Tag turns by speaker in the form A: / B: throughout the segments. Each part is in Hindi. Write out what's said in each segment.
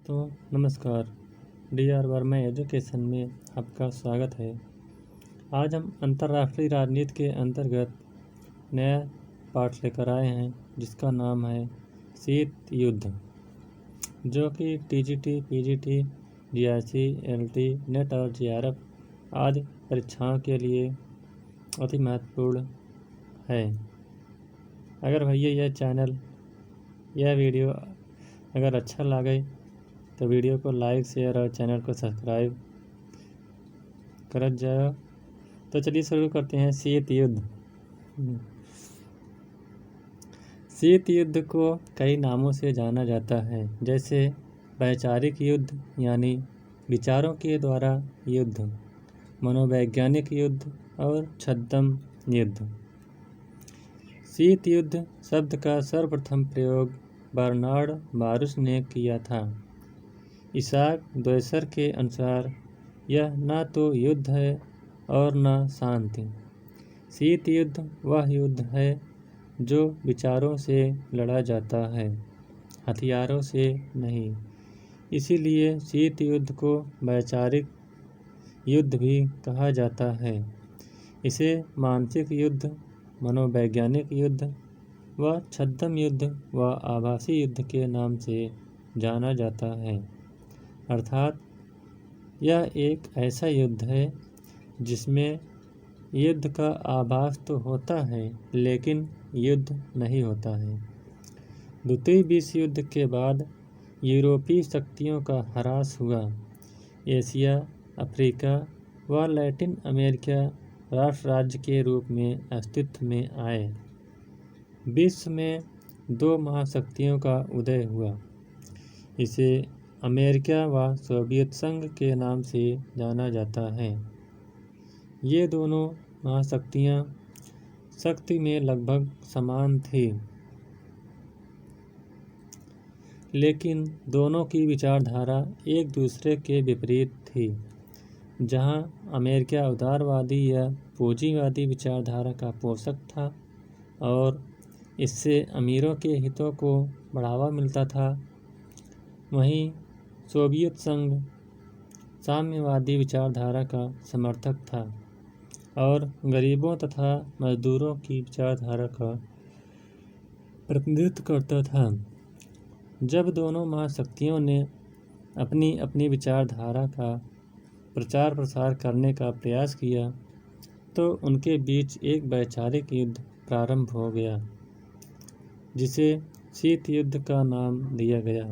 A: दोस्तों नमस्कार। डी.आर. वर्मा एजुकेशन में आपका स्वागत है। आज हम अंतर्राष्ट्रीय राजनीति के अंतर्गत नया पाठ लेकर आए हैं जिसका नाम है शीत युद्ध, जो कि TGT, PGT, GRC, LT, net और जीआरएफ आदि परीक्षाओं के लिए अति महत्वपूर्ण है। अगर भैया यह वीडियो अगर अच्छा लगे तो वीडियो को लाइक, शेयर और चैनल को सब्सक्राइब कर जाओ। तो चलिए शुरू करते हैं। शीत युद्ध। शीत युद्ध को कई नामों से जाना जाता है, जैसे वैचारिक युद्ध यानी विचारों के द्वारा युद्ध, मनोवैज्ञानिक युद्ध और छद्म युद्ध। शीत युद्ध शब्द का सर्वप्रथम प्रयोग बर्नार्ड बारुच ने किया था। इसाक द्वेसर के अनुसार यह न तो युद्ध है और न शांति। शीत युद्ध वह युद्ध है जो विचारों से लड़ा जाता है, हथियारों से नहीं। इसीलिए शीत युद्ध को वैचारिक युद्ध भी कहा जाता है। इसे मानसिक युद्ध, मनोवैज्ञानिक युद्ध व छद्म युद्ध व आभासी युद्ध के नाम से जाना जाता है। अर्थात यह एक ऐसा युद्ध है जिसमें युद्ध का आभास तो होता है लेकिन युद्ध नहीं होता है। द्वितीय विश्व युद्ध के बाद यूरोपीय शक्तियों का ह्रास हुआ। एशिया, अफ्रीका व लैटिन अमेरिका राष्ट्र राज्य के रूप में अस्तित्व में आए। विश्व में दो महाशक्तियों का उदय हुआ। इसे अमेरिका व सोवियत संघ के नाम से जाना जाता है। ये दोनों महाशक्तियाँ शक्ति में लगभग समान थी, लेकिन दोनों की विचारधारा एक दूसरे के विपरीत थी। जहाँ अमेरिका उदारवादी या पूंजीवादी विचारधारा का पोषक था और इससे अमीरों के हितों को बढ़ावा मिलता था, वहीं सोवियत संघ साम्यवादी विचारधारा का समर्थक था और गरीबों तथा मजदूरों की विचारधारा का प्रतिनिधित्व करता था। जब दोनों महाशक्तियों ने अपनी अपनी विचारधारा का प्रचार प्रसार करने का प्रयास किया तो उनके बीच एक वैचारिक युद्ध प्रारंभ हो गया, जिसे शीत युद्ध का नाम दिया गया।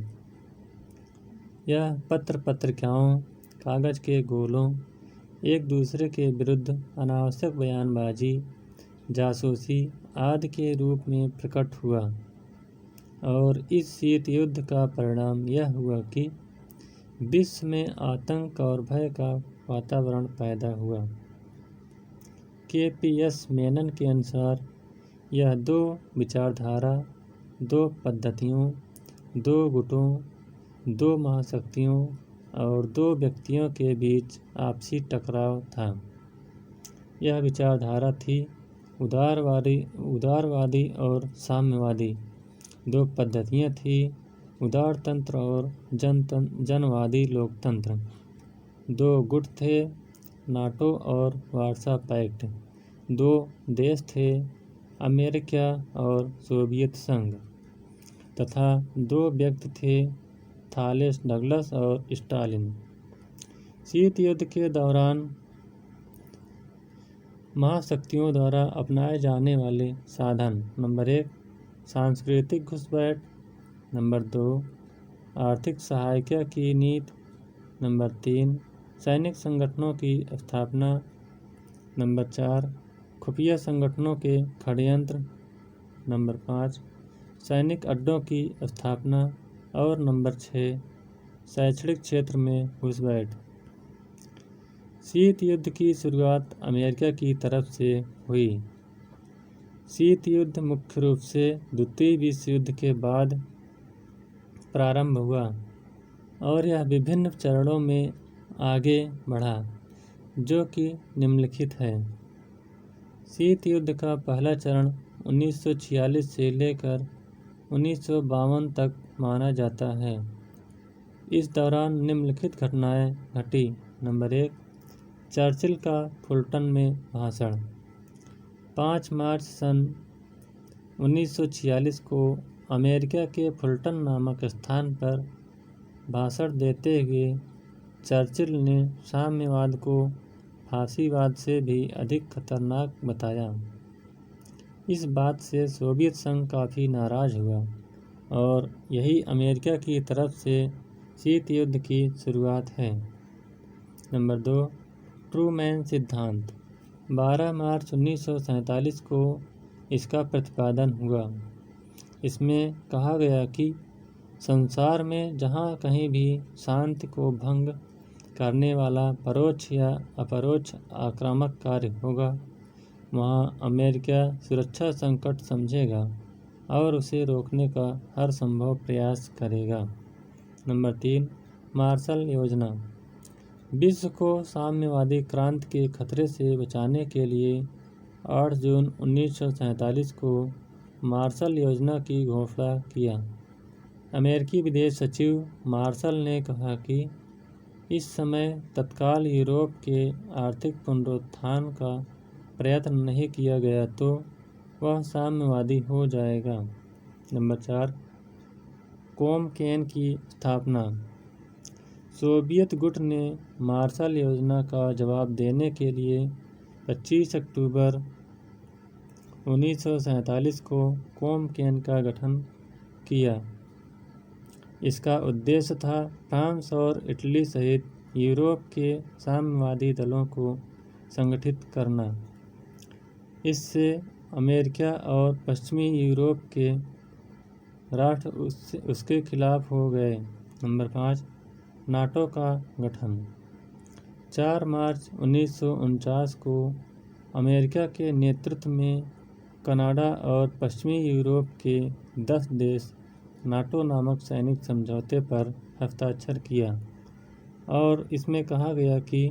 A: यह पत्रिकाओं, कागज के गोलों, एक दूसरे के विरुद्ध अनावश्यक बयानबाजी, जासूसी आदि के रूप में प्रकट हुआ और इस शीत युद्ध का परिणाम यह हुआ कि विश्व में आतंक और भय का वातावरण पैदा हुआ। के.पी.एस. मेनन के अनुसार यह दो विचारधारा, दो पद्धतियों, दो गुटों, दो महाशक्तियों और दो व्यक्तियों के बीच आपसी टकराव था। यह विचारधारा थी उदारवादी और साम्यवादी। दो पद्धतियाँ थी उदारतंत्र और जनवादी लोकतंत्र। दो गुट थे नाटो और वार्सा पैक्ट। दो देश थे अमेरिका और सोवियत संघ, तथा दो व्यक्ति थे थॉमस डगलस और स्टालिन। शीत युद्ध के दौरान महाशक्तियों द्वारा अपनाए जाने वाले साधन: नंबर 1 सांस्कृतिक घुसपैठ, नंबर 2 आर्थिक सहायता की नीति, नंबर 3 सैनिक संगठनों की स्थापना, नंबर 4 खुफिया संगठनों के षड्यंत्र, नंबर 5 सैनिक अड्डों की स्थापना और नंबर 6 शैक्षणिक क्षेत्र में घुसपैठ। शीत युद्ध की शुरुआत अमेरिका की तरफ से हुई। शीत युद्ध मुख्य रूप से द्वितीय विश्व युद्ध के बाद प्रारंभ हुआ और यह विभिन्न चरणों में आगे बढ़ा, जो कि निम्नलिखित है। शीत युद्ध का पहला चरण 1946 से लेकर 1952 तक माना जाता है। इस दौरान निम्नलिखित घटनाएं घटी। नंबर 1, चर्चिल का फुलटन में भाषण। 5 मार्च सन 1946 को अमेरिका के फुलटन नामक स्थान पर भाषण देते हुए चर्चिल ने साम्यवाद को फांसीवाद से भी अधिक खतरनाक बताया। इस बात से सोवियत संघ काफ़ी नाराज हुआ और यही अमेरिका की तरफ से शीत युद्ध की शुरुआत है। नंबर 2, ट्रूमैन सिद्धांत। 12 मार्च 1947 को इसका प्रतिपादन हुआ। इसमें कहा गया कि संसार में जहाँ कहीं भी शांति को भंग करने वाला परोक्ष या अपरोक्ष आक्रामक कार्य होगा, वहाँ अमेरिका सुरक्षा संकट समझेगा और उसे रोकने का हर संभव प्रयास करेगा। नंबर 3, मार्शल योजना। विश्व को साम्यवादी क्रांति के खतरे से बचाने के लिए 8 जून 1947 को मार्शल योजना की घोषणा किया। अमेरिकी विदेश सचिव मार्शल ने कहा कि इस समय तत्काल यूरोप के आर्थिक पुनरुत्थान का प्रयत्न नहीं किया गया तो वह साम्यवादी हो जाएगा। नंबर 4, कोमकेन की स्थापना। सोवियत गुट ने मार्शल योजना का जवाब देने के लिए 25 अक्टूबर 1947 को कोमकेन का गठन किया। इसका उद्देश्य था फ्रांस और इटली सहित यूरोप के साम्यवादी दलों को संगठित करना। इससे अमेरिका और पश्चिमी यूरोप के राष्ट्र उसके खिलाफ हो गए। नंबर 5, नाटो का गठन। 4 मार्च 1949 को अमेरिका के नेतृत्व में कनाडा और पश्चिमी यूरोप के 10 देश नाटो नामक सैनिक समझौते पर हस्ताक्षर किया और इसमें कहा गया कि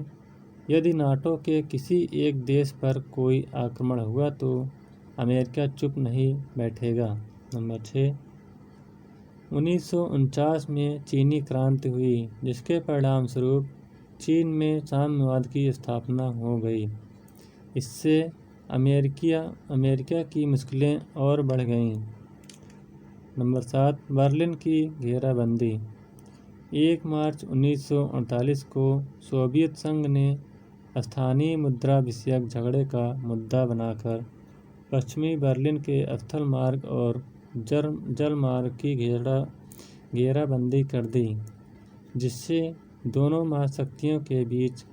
A: यदि नाटो के किसी एक देश पर कोई आक्रमण हुआ तो अमेरिका चुप नहीं बैठेगा। नंबर 6, 1949 में चीनी क्रांति हुई, जिसके परिणामस्वरूप चीन में साम्यवाद की स्थापना हो गई। इससे अमेरिका की मुश्किलें और बढ़ गईं। नंबर 7, बर्लिन की घेराबंदी। 1 मार्च 1948 को सोवियत संघ ने स्थानीय मुद्रा विषयक झगड़े का मुद्दा बनाकर पश्चिमी बर्लिन के स्थल मार्ग और जल मार्ग की घेराबंदी कर दी, जिससे दोनों महाशक्तियों के बीच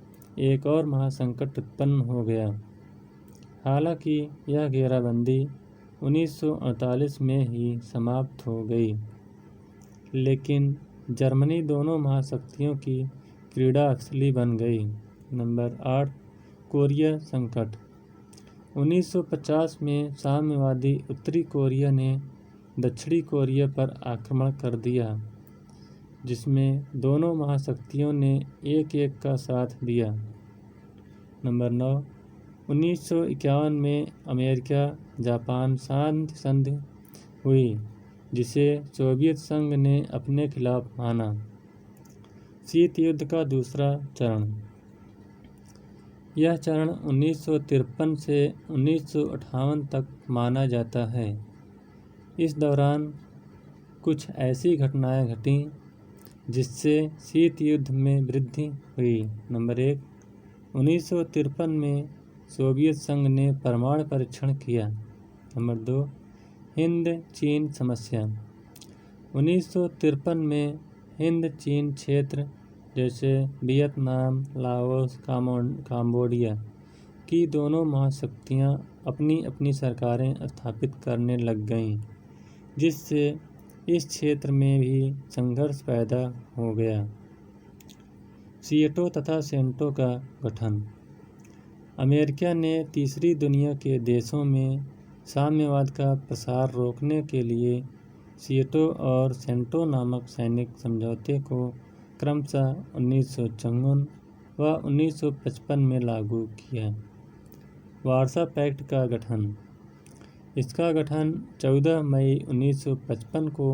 A: एक और महासंकट उत्पन्न हो गया। हालांकि यह घेराबंदी 1948 में ही समाप्त हो गई, लेकिन जर्मनी दोनों महाशक्तियों की क्रीड़ा असली बन गई। नंबर 8, कोरिया संकट। 1950 में साम्यवादी उत्तरी कोरिया ने दक्षिणी कोरिया पर आक्रमण कर दिया, जिसमें दोनों महाशक्तियों ने एक का साथ दिया। नंबर 9, 1951 में अमेरिका जापान शांति संधि हुई, जिसे सोवियत संघ ने अपने खिलाफ माना। शीत युद्ध का दूसरा चरण। यह चरण 1953 से 1958 तक माना जाता है। इस दौरान कुछ ऐसी घटनाएं घटीं जिससे शीत युद्ध में वृद्धि हुई। नंबर 1, 1953 में सोवियत संघ ने परमाणु परीक्षण किया। नंबर 2, हिंद चीन समस्या। 1953 में हिंद चीन क्षेत्र जैसे वियतनाम, लाओस, काम्बोडिया की दोनों महाशक्तियां अपनी अपनी सरकारें स्थापित करने लग गईं, जिससे इस क्षेत्र में भी संघर्ष पैदा हो गया। सिएटो तथा सेंटो का गठन। अमेरिका ने तीसरी दुनिया के देशों में साम्यवाद का प्रसार रोकने के लिए सिएटो और सेंटो नामक सैनिक समझौते को क्रमशः 1954 व 1955 में लागू किया। वार्सा पैक्ट का गठन। इसका गठन 14 मई 1955 को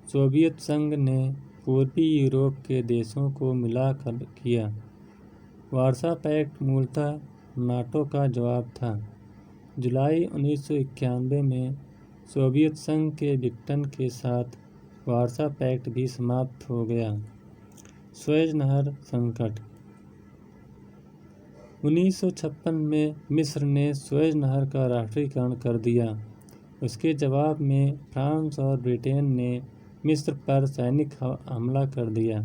A: सोवियत संघ ने पूर्वी यूरोप के देशों को मिलाकर किया। वार्सा पैक्ट मूलतः नाटो का जवाब था। जुलाई 1991 में सोवियत संघ के विघटन के साथ वार्सा पैक्ट भी समाप्त हो गया। सुएज नहर संकट। 1956 में मिस्र ने सुएज नहर का राष्ट्रीयकरण कर दिया। उसके जवाब में फ्रांस और ब्रिटेन ने मिस्र पर सैनिक हमला कर दिया।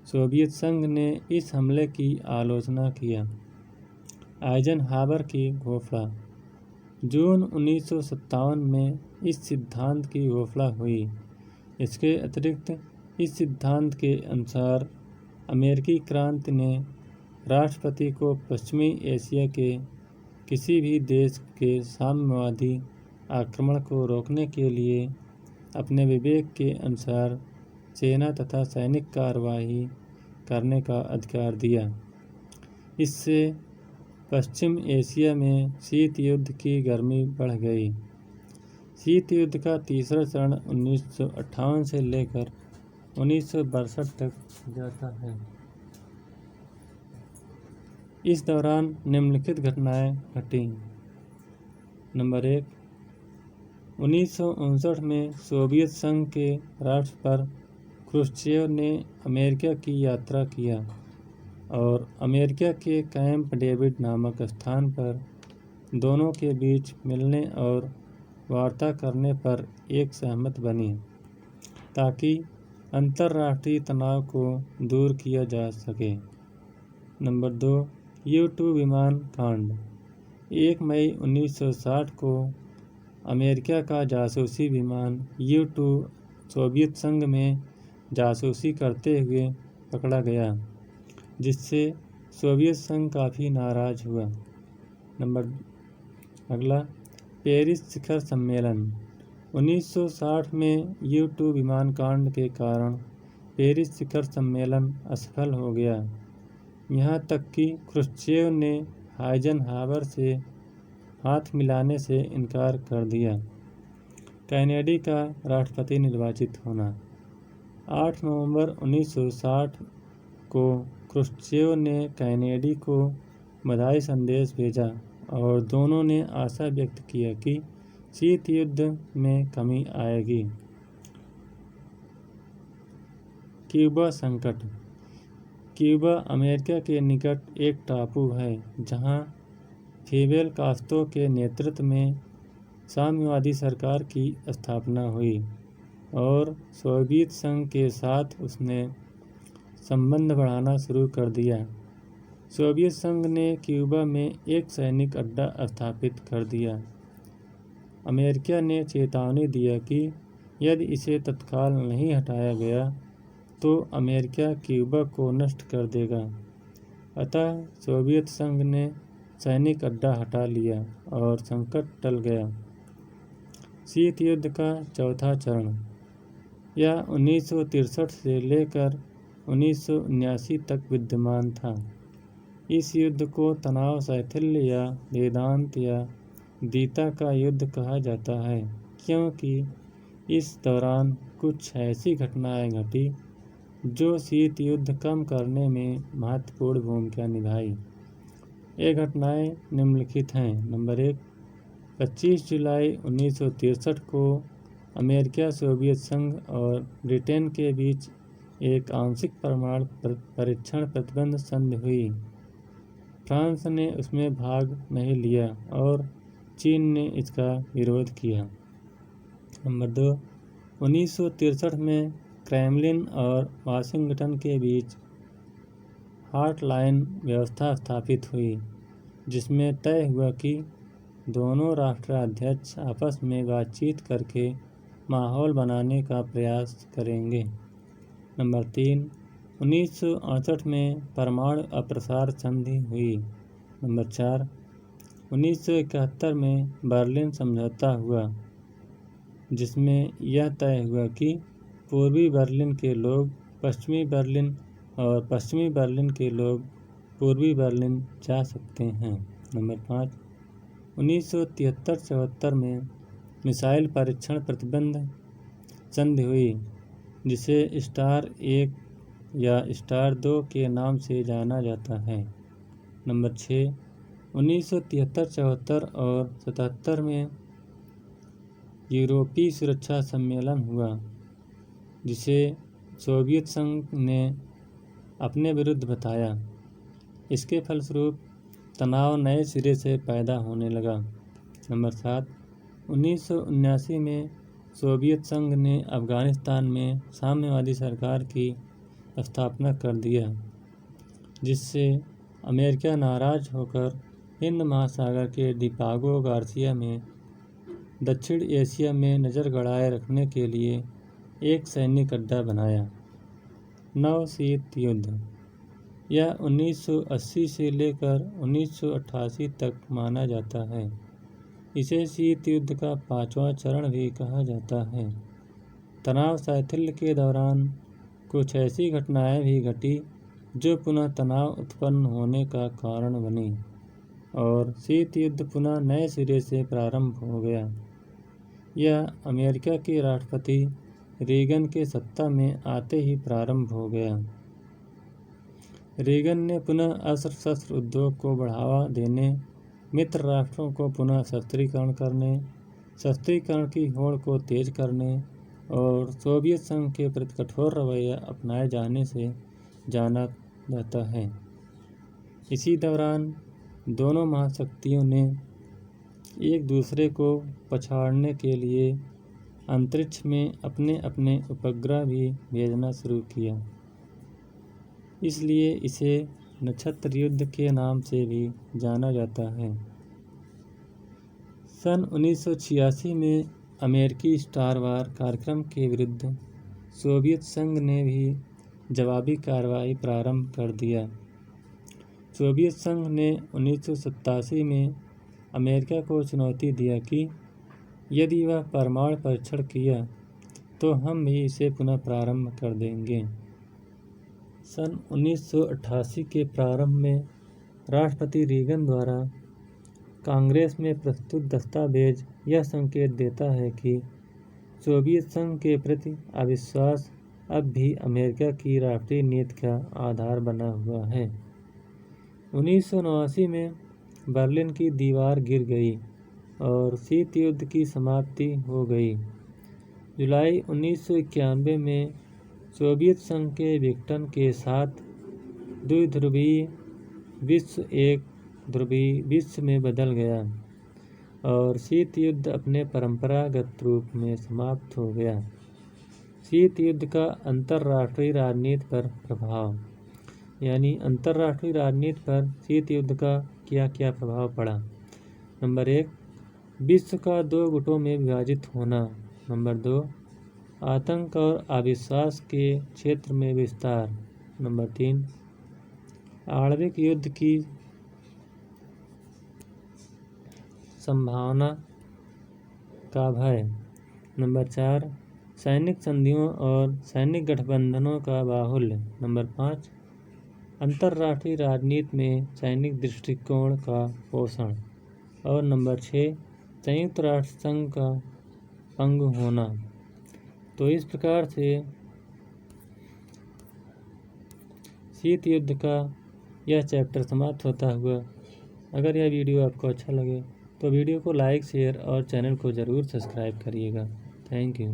A: सोवियत संघ ने इस हमले की आलोचना किया। आइजनहावर की घोषणा। जून 1957 में इस सिद्धांत की घोषणा हुई। इसके अतिरिक्त इस सिद्धांत के अनुसार अमेरिकी क्रांति ने राष्ट्रपति को पश्चिमी एशिया के किसी भी देश के साम्यवादी आक्रमण को रोकने के लिए अपने विवेक के अनुसार सेना तथा सैनिक कार्रवाई करने का अधिकार दिया। इससे पश्चिम एशिया में शीत युद्ध की गर्मी बढ़ गई। शीत युद्ध का तीसरा चरण 1958 से लेकर 1962 तक जाता है। इस दौरान निम्नलिखित घटनाएं घटी। नंबर 1, 1959 में सोवियत संघ के राष्ट्रपति क्रुश्चेव ने अमेरिका की यात्रा किया और अमेरिका के कैंप डेविड नामक स्थान पर दोनों के बीच मिलने और वार्ता करने पर एक सहमत बनी ताकि अंतर्राष्ट्रीय तनाव को दूर किया जा सके। नंबर 2, U-2 विमान कांड। 1 मई 1960 को अमेरिका का जासूसी विमान U-2 सोवियत संघ में जासूसी करते हुए पकड़ा गया, जिससे सोवियत संघ काफ़ी नाराज हुआ। अगला, पेरिस शिखर सम्मेलन। 1960 में U-2 विमान कांड के कारण पेरिस शिखर सम्मेलन असफल हो गया। यहाँ तक कि क्रुश्चेव ने आइजनहावर से हाथ मिलाने से इनकार कर दिया। कैनेडी का राष्ट्रपति निर्वाचित होना। 8 नवंबर 1960 को क्रुश्चेव ने कैनेडी को बधाई संदेश भेजा और दोनों ने आशा व्यक्त किया कि शीत युद्ध में कमी आएगी। क्यूबा संकट। क्यूबा अमेरिका के निकट एक टापू है जहां फिदेल कास्त्रो के नेतृत्व में साम्यवादी सरकार की स्थापना हुई और सोवियत संघ के साथ उसने संबंध बढ़ाना शुरू कर दिया। सोवियत संघ ने क्यूबा में एक सैनिक अड्डा स्थापित कर दिया। अमेरिका ने चेतावनी दिया कि यदि इसे तत्काल नहीं हटाया गया तो अमेरिका क्यूबा को नष्ट कर देगा। अतः सोवियत संघ ने सैनिक अड्डा हटा लिया और संकट टल गया। शीत युद्ध का चौथा चरण। यह 1963 से लेकर 1979 तक विद्यमान था। इस युद्ध को तनाव शैथिल्य या वेदांत या दीता का युद्ध कहा जाता है, क्योंकि इस दौरान कुछ ऐसी घटनाएं घटी जो शीत युद्ध कम करने में महत्वपूर्ण भूमिका निभाई। ये घटनाएं निम्नलिखित हैं। नंबर 1, 25 जुलाई 1963 को अमेरिका, सोवियत संघ और ब्रिटेन के बीच एक आंशिक परमाणु परीक्षण प्रतिबंध संधि हुई। फ्रांस ने उसमें भाग नहीं लिया और चीन ने इसका विरोध किया। नंबर 2, 1963 में क्रेमलिन और वाशिंगटन के बीच हॉटलाइन व्यवस्था स्थापित हुई, जिसमें तय हुआ कि दोनों राष्ट्राध्यक्ष आपस में बातचीत करके माहौल बनाने का प्रयास करेंगे। नंबर 3, 1968 में परमाणु अप्रसार संधि हुई। नंबर 4, 1971 में बर्लिन समझौता हुआ, जिसमें यह तय हुआ कि पूर्वी बर्लिन के लोग पश्चिमी बर्लिन और पश्चिमी बर्लिन के लोग पूर्वी बर्लिन जा सकते हैं। नंबर 5, 1973-74 में मिसाइल परीक्षण प्रतिबंध संधि हुई, जिसे स्टार 1 या स्टार 2 के नाम से जाना जाता है। नंबर 6, 1973-74 और 77 में यूरोपीय सुरक्षा सम्मेलन हुआ, जिसे सोवियत संघ ने अपने विरुद्ध बताया। इसके फलस्वरूप तनाव नए सिरे से पैदा होने लगा। नंबर 7, 1979 में सोवियत संघ ने अफगानिस्तान में साम्यवादी सरकार की स्थापना कर दिया, जिससे अमेरिका नाराज होकर हिंद महासागर के डिपागो गार्सिया में दक्षिण एशिया में नज़र गड़ाए रखने के लिए एक सैनिक अड्डा बनाया। नव शीत युद्ध यह 1980 से लेकर 1988 तक माना जाता है। इसे शीत युद्ध का 5वां चरण भी कहा जाता है। तनाव शैथिल्य के दौरान कुछ ऐसी घटनाएं भी घटी जो पुनः तनाव उत्पन्न होने का कारण बनी और शीत युद्ध पुनः नए सिरे से प्रारंभ हो गया। यह अमेरिका के राष्ट्रपति रीगन के सत्ता में आते ही प्रारंभ हो गया। रीगन ने पुनः अस्त्र-शस्त्र उद्योग को बढ़ावा देने, मित्र राष्ट्रों को पुनः शस्त्रीकरण करने, शस्त्रीकरण की होड़ को तेज करने और सोवियत संघ के प्रति कठोर रवैया अपनाए जाने से जाना जाता है। इसी दौरान दोनों महाशक्तियों ने एक दूसरे को पछाड़ने के लिए अंतरिक्ष में अपने अपने उपग्रह भी भेजना शुरू किया। इसलिए इसे नक्षत्र युद्ध के नाम से भी जाना जाता है। सन 1986 में अमेरिकी स्टार वार कार्यक्रम के विरुद्ध सोवियत संघ ने भी जवाबी कार्रवाई प्रारंभ कर दिया। सोवियत संघ ने 1987 में अमेरिका को चुनौती दिया कि यदि वह परमाणु परीक्षण किया तो हम भी इसे पुनः प्रारंभ कर देंगे। सन 1988 के प्रारंभ में राष्ट्रपति रीगन द्वारा कांग्रेस में प्रस्तुत दस्तावेज यह संकेत देता है कि सोवियत संघ के प्रति अविश्वास अब भी अमेरिका की राष्ट्रीय नीति का आधार बना हुआ है। 1989 में बर्लिन की दीवार गिर गई और शीत युद्ध की समाप्ति हो गई। जुलाई 1991 में सोवियत संघ के विघटन के साथ द्विध्रुवीय विश्व एक ध्रुवीय विश्व में बदल गया और शीत युद्ध अपने परंपरागत रूप में समाप्त हो गया। शीत युद्ध का अंतर्राष्ट्रीय राजनीति पर प्रभाव, यानी अंतर्राष्ट्रीय राजनीति पर शीत युद्ध का क्या क्या प्रभाव पड़ा। नंबर 1, विश्व का 2 गुटों में विभाजित होना। नंबर 2, आतंक और अविश्वास के क्षेत्र में विस्तार। नंबर 3, आणविक युद्ध की संभावना का भय। नंबर 4, सैनिक संधियों और सैनिक गठबंधनों का बाहुल्य। नंबर 5, अंतर्राष्ट्रीय राजनीति में सैनिक दृष्टिकोण का पोषण। और नंबर 6, संयुक्त राष्ट्र संघ का भंग होना। तो इस प्रकार से शीत युद्ध का यह चैप्टर समाप्त होता हुआ। अगर यह वीडियो आपको अच्छा लगे तो वीडियो को लाइक, शेयर और चैनल को ज़रूर सब्सक्राइब करिएगा। Thank you.